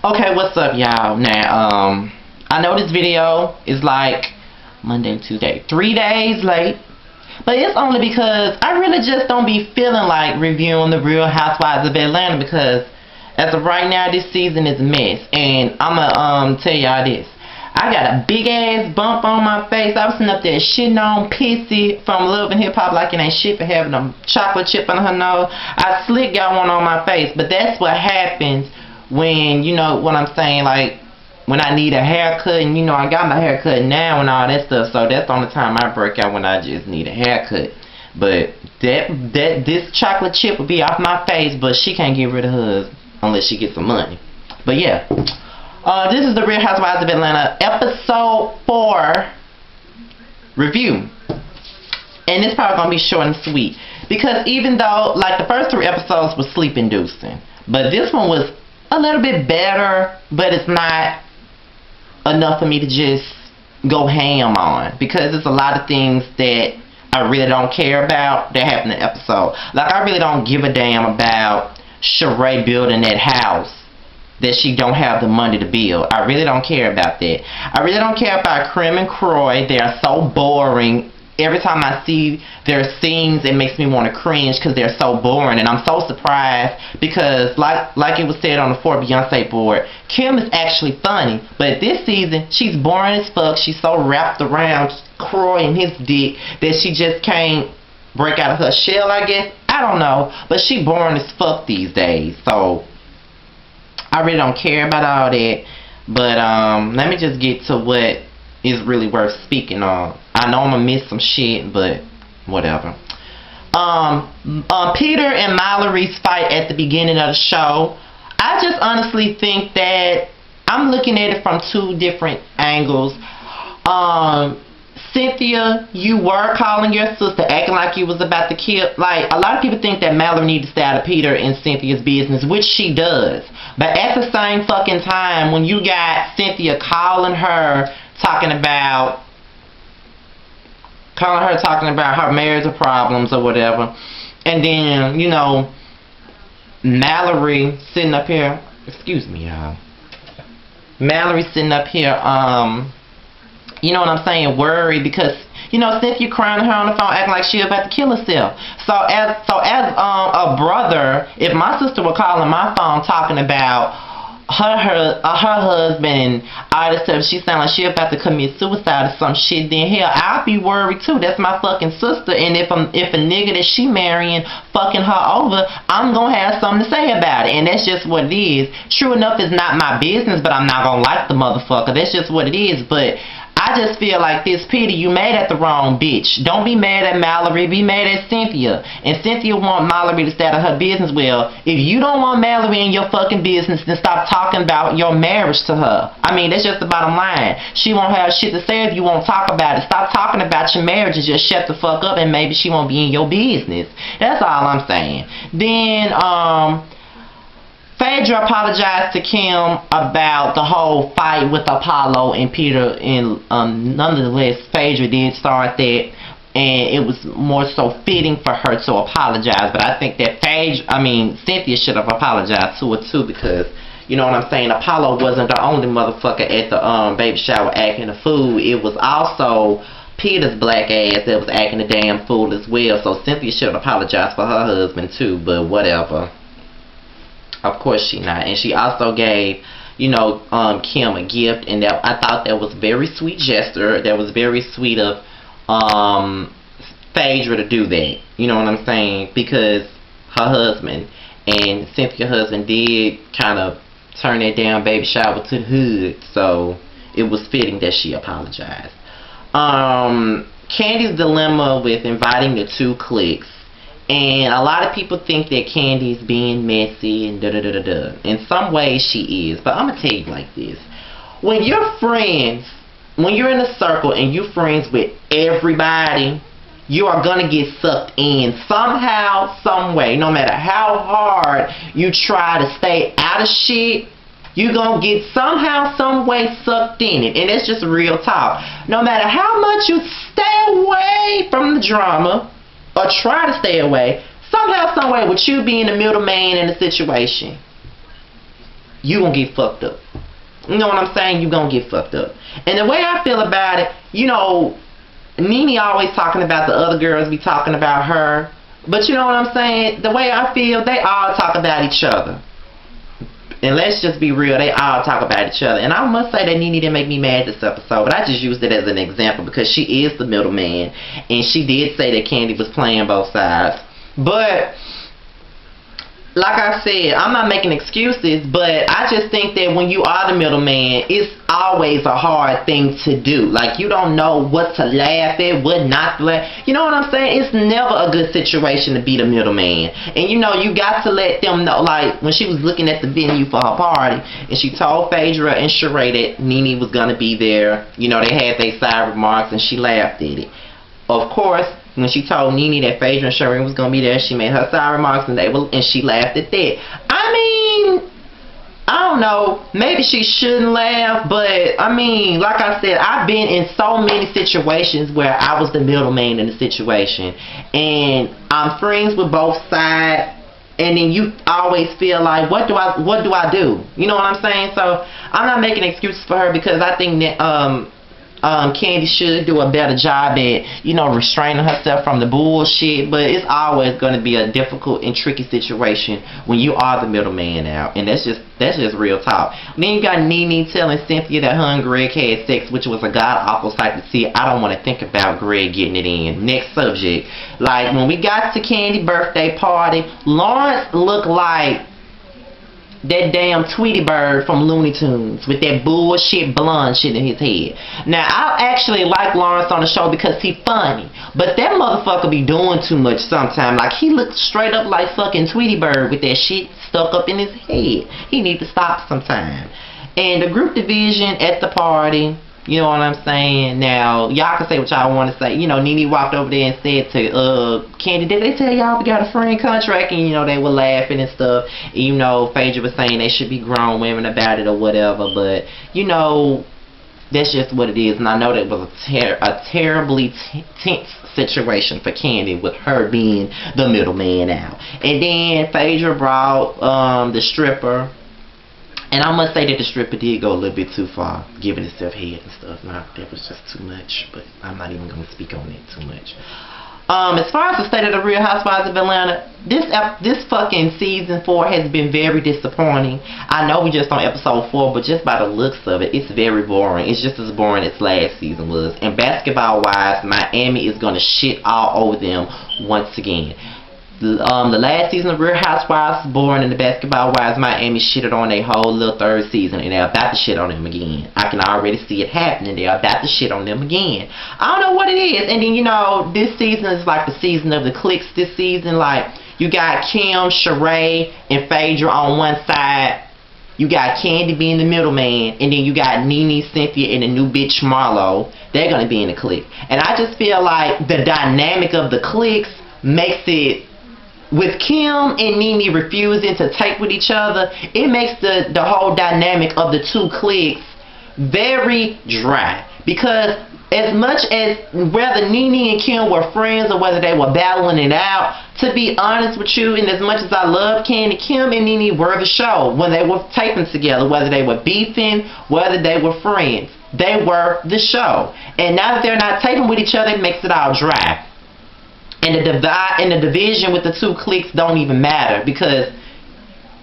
Okay, what's up, y'all? Now, I know this video is like Monday, Tuesday, 3 days late, but it's only because I really just don't be feeling like reviewing the Real Housewives of Atlanta because as of right now, this season is a mess, and I'ma tell y'all this. I got a big ass bump on my face. I was sitting up there shitting on Pissy from Love and Hip Hop like it ain't shit for having a chocolate chip on her nose. I slick got one on my face, but that's what happens when, you know what I'm saying, like when I need a haircut, and you know I got my haircut now and all that stuff, so that's the only time I break out, when I just need a haircut. But this chocolate chip will be off my face, but she can't get rid of hers unless she gets some money. But yeah, this is the Real Housewives of Atlanta episode 4 review, and it's probably gonna be short and sweet because even though like the first 3 episodes were sleep inducing, but this one was a little bit better, but it's not enough for me to just go ham on because there's a lot of things that I really don't care about that happen in the episode. Like I really don't give a damn about Sheree building that house that she don't have the money to build. I really don't care about that. I really don't care about Krim and Croy. They are so boring. Every time I see their scenes, it makes me want to cringe because they're so boring. And I'm so surprised because, like it was said on the 4 Beyonce board, Kim is actually funny. But this season, she's boring as fuck. She's so wrapped around Croy and his dick that she just can't break out of her shell, I guess. I don't know. But she boring as fuck these days. So I really don't care about all that. But let me just get to what is really worth speaking on. I know I'm gonna miss some shit, but whatever. Peter and Mallory's fight at the beginning of the show, I just honestly think that I'm looking at it from 2 different angles. Cynthia, you were calling your sister, acting like you was about to kill. Like, a lot of people think that Mallory needs to stay out of Peter and Cynthia's business, which she does. But at the same fucking time, when you got Cynthia calling her, talking about her marriage problems or whatever, and then, you know, Mallory sitting up here, excuse me, y'all. Mallory sitting up here, you know what I'm saying, worried because, you know, Cynthia crying her on the phone, acting like she about to kill herself. So as a brother, if my sister were calling my phone talking about her husband and all this stuff, she sound like she about to commit suicide or some shit, then hell, I'll be worried too. That's my fucking sister, and if a nigga that she marrying fucking her over, I'm gonna have something to say about it, and that's just what it is. True enough, it's not my business, but I'm not gonna like the motherfucker. That's just what it is. But I just feel like this, Peter, you mad at the wrong bitch. Don't be mad at Mallory, be mad at Cynthia. And Cynthia want Mallory to stay out of her business. Well, if you don't want Mallory in your fucking business, then stop talking about your marriage to her. I mean, that's just the bottom line. She won't have shit to say if you won't talk about it. Stop talking about your marriage and just shut the fuck up, and maybe she won't be in your business. That's all I'm saying. Then, Phaedra apologized to Kim about the whole fight with Apollo and Peter, and nonetheless, Phaedra did start that, and it was more so fitting for her to apologize. But I think that Cynthia should have apologized to her too, because, you know what I'm saying, Apollo wasn't the only motherfucker at the baby shower acting a fool. It was also Peter's black ass that was acting a damn fool as well. So Cynthia should have apologized for her husband too, but whatever. Of course she not. And she also gave, you know, Kim a gift, and that I thought that was very sweet gesture. That was very sweet of Phaedra to do that. You know what I'm saying? Because her husband and Cynthia's husband did kind of turn that damn baby shower to the hood, so it was fitting that she apologized. Candy's dilemma with inviting the 2 cliques. And a lot of people think that Candy's being messy and da-da-da-da-da. In some ways she is. But I'm going to tell you like this. When you're friends, when you're in a circle and you're friends with everybody, you are going to get sucked in somehow, some way. No matter how hard you try to stay out of shit, you're going to get somehow, some way sucked in it. And that's just real talk. No matter how much you stay away from the drama, or try to stay away, somehow, some way, with you being the middleman in the situation, you gonna get fucked up. You know what I'm saying? You gonna get fucked up. And the way I feel about it, you know, Nene always talking about the other girls be talking about her. But you know what I'm saying? The way I feel, they all talk about each other. And let's just be real, they all talk about each other. And I must say that Nene didn't make me mad this episode, but I just used it as an example because she is the middleman. And she did say that Kandi was playing both sides. But like I said, I'm not making excuses, but I just think that when you are the middleman, it's always a hard thing to do. Like, you don't know what to laugh at, what not to laugh. You know what I'm saying? It's never a good situation to be the middleman. And, you know, you got to let them know, like, when she was looking at the venue for her party, and she told Phaedra and Sheree that Nene was going to be there. You know, they had their side remarks, and she laughed at it. Of course, when she told Nene that Phaedra and Sheree was gonna be there, she made her side remarks and she laughed at that. I mean, I don't know, maybe she shouldn't laugh, but I mean, like I said, I've been in so many situations where I was the middleman in the situation, and I'm friends with both sides. And then you always feel like, what do I do? You know what I'm saying? So I'm not making excuses for her because I think that Kandi should do a better job at, you know, restraining herself from the bullshit, but it's always going to be a difficult and tricky situation when you are the middleman out, and that's just real talk. Then you got Nene telling Cynthia that her and Greg had sex, which was a god-awful sight to see. I don't want to think about Greg getting it in. Next subject. Like, when we got to Kandi's birthday party, Lawrence looked like that damn Tweety Bird from Looney Tunes with that bullshit blonde shit in his head. Now, I actually like Lawrence on the show because he's funny, but that motherfucker be doing too much sometimes. Like, he looks straight up like fucking Tweety Bird with that shit stuck up in his head. He need to stop sometime. And the group division at the party, you know what I'm saying? Now, y'all can say what y'all want to say. You know, Nene walked over there and said to Kandi, did they tell y'all we got a friend contract? And, you know, they were laughing and stuff. And, you know, Phaedra was saying they should be grown women about it or whatever. But, you know, that's just what it is. And I know that was a terribly tense situation for Kandi with her being the middleman out. And then Phaedra brought the stripper. And I must say that the stripper did go a little bit too far, giving herself head and stuff. Now, that was just too much, but I'm not even going to speak on it too much. As far as the state of the Real Housewives of Atlanta, this fucking season 4 has been very disappointing. I know we just on episode 4, but just by the looks of it, it's very boring. It's just as boring as last season was. And basketball-wise, Miami is going to shit all over them once again. The last season of Real Housewives was boring, and the basketball-wise, Miami shitted on their whole little third season, and they're about to shit on them again. I can already see it happening. They're about to shit on them again. I don't know what it is. And then, you know, this season is like the season of the cliques this season. Like, you got Kim, Sheree, and Phaedra on one side. You got Kandi being the middleman, and then you got Nene, Cynthia, and the new bitch Marlo. They're going to be in the clique. And I just feel like the dynamic of the cliques makes it, with Kim and Nene refusing to take with each other, it makes the whole dynamic of the two cliques very dry. Because as much as whether Nene and Kim were friends or whether they were battling it out, to be honest with you, and as much as I love Kandi, Kim and Nene were the show when they were taping together, whether they were beefing, whether they were friends. They were the show. And now that they're not taping with each other, it makes it all dry. And the divide and the division with the two cliques don't even matter because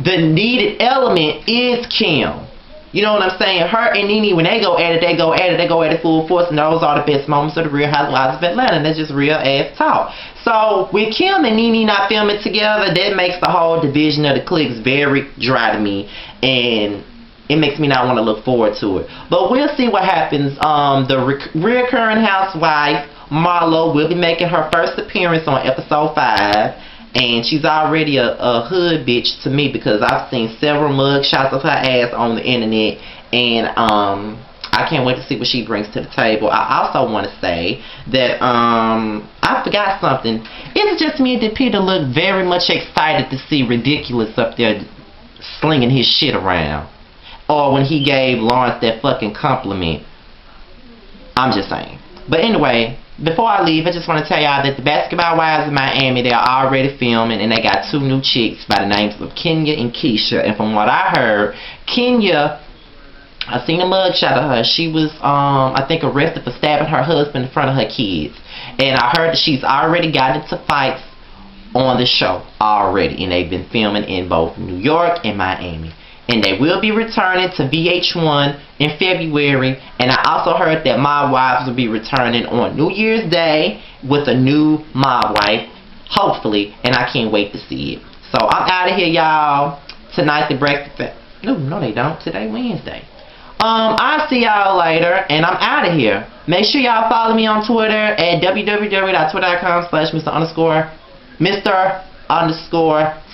the needed element is Kim. You know what I'm saying? Her and Nene, when they go at it, they go at it full force, and those are the best moments of the Real Housewives of Atlanta. And that's just real ass talk. So with Kim and Nene not filming together, that makes the whole division of the cliques very dry to me, and it makes me not want to look forward to it. But we'll see what happens. The recurring housewife Marlo will be making her first appearance on episode 5, and she's already a hood bitch to me because I've seen several mug shots of her ass on the internet, and I can't wait to see what she brings to the table. I also want to say that I forgot something. It's just me and Peter look very much excited to see Ridiculous up there slinging his shit around, or when he gave Lawrence that fucking compliment. I'm just saying. But anyway, before I leave, I just want to tell y'all that the Basketball Wives in Miami, they're already filming, and they got 2 new chicks by the names of Kenya and Keisha. And from what I heard, Kenya, I seen a mugshot of her. She was, I think, arrested for stabbing her husband in front of her kids. And I heard that she's already gotten into fights on the show already. And they've been filming in both New York and Miami. And they will be returning to VH1 in February. And I also heard that Mob Wives will be returning on New Year's Day with a new mob wife, hopefully. And I can't wait to see it. So I'm out of here, y'all. Tonight's the breakfast. No, they don't. Today Wednesday. I'll see y'all later, and I'm out of here. Make sure y'all follow me on Twitter at www.twitter.com/Mr_Underscore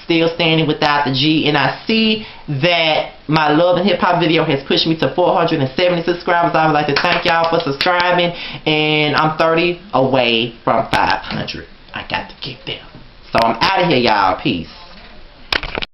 Still Standing Without the G. And I see that my Love and Hip Hop video has pushed me to 470 subscribers. I would like to thank y'all for subscribing, and I'm 30 away from 500. I got to get there. So I'm out of here, y'all. Peace.